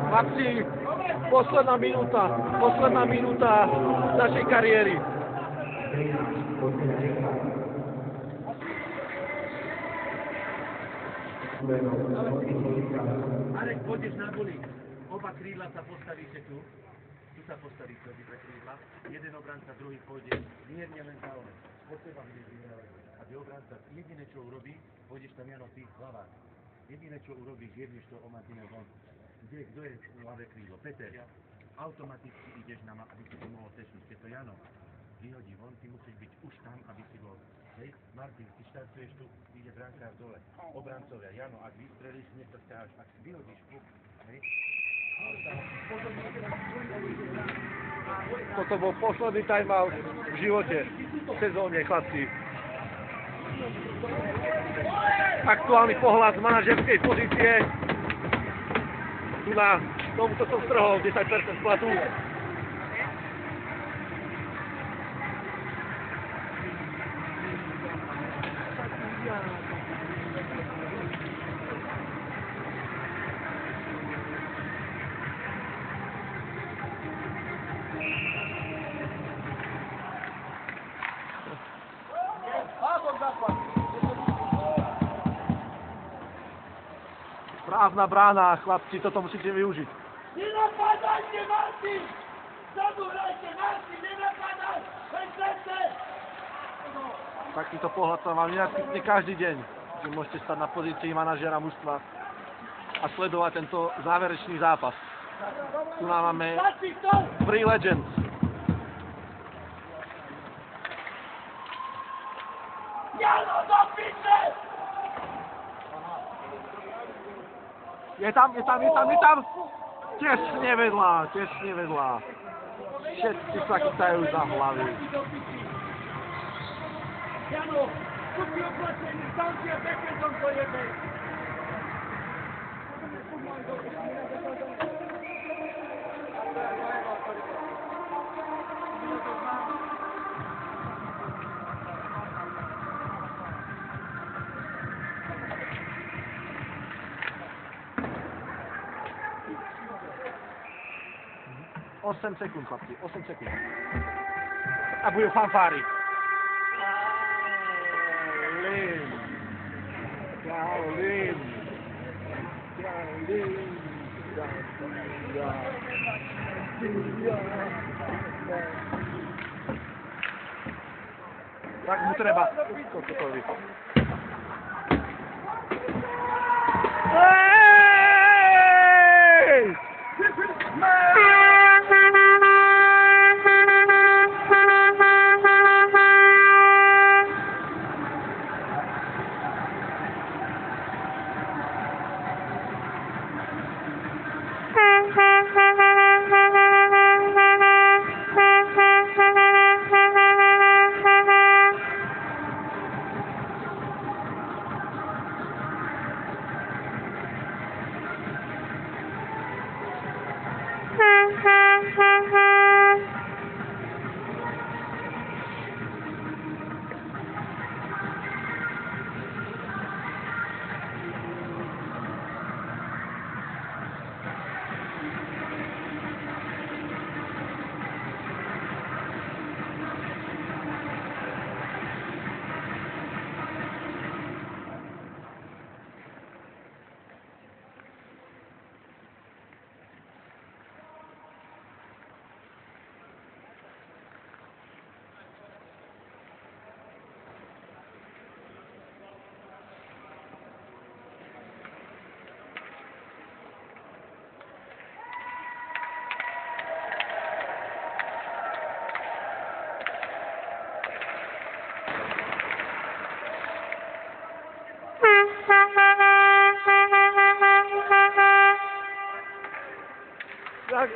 Chlapci, posledná minúta našej kariéry. Marek, pôjdeš na boli. Oba krídla sa postavíte tu. Tu sa postavíte obidve krídla. Jeden obranca, druhý pôjde mierne len za oven. Od teba budeš vyhrávať. Aby obranca jediné, čo urobí, pôjdeš tam, Jano, ty, hlavák. Jediné, čo urobíš, jedneš to o mantinel von. Kto je ľavé krídlo? Peter. Automaticky ideš na aby si to mohol tečnúť. Keď to Jano vyhodí von, ty musíš byť už tam, aby si bol. Hej, Martin, ty štartuješ tu, ide brankár dole. Obrancovia, Jano, ak vystrelíš, hneď to ťaháš. Ak vyhodíš puk, hej. Toto bol posledný timeout v živote, v sezóne, chlapci. Aktuálny pohľad z manažerskej pozície. Tu na tomuto som strhol 10% platu. Správna brána, chlapci, toto musíte využiť. Nenapadajte, Martin! Zabuhrajte, Martin, nenapadaj! Prečte! Takýto pohľad sa vám nenaskytne každý deň, že môžete stať na pozícii manažera mužstva a sledovať tento záverečný zápas. Tu nám máme Free Legends. Jano, do piče! Je tam! Tesne vedľa. Všetci sa chytajú za hlavy. Jano, buď si oplačený, tam si a pekne som to jebe. Osem sekúnd, chlapci, 8 sekúnd. A budú fanfári. Kaolin. Tak mu treba. Kokotovi. Tak.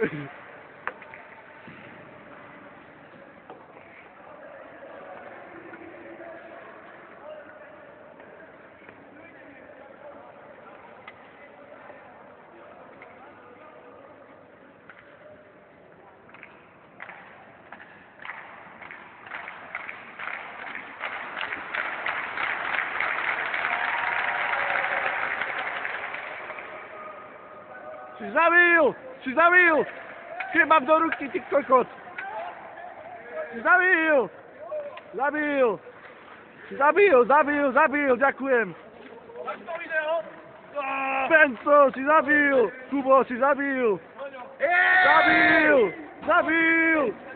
Si zabil! Kebab do ruky, ty kokot! Si zabil! Zabil, ďakujem! Penco, si zabil! Kubo, si zabil! Zabil!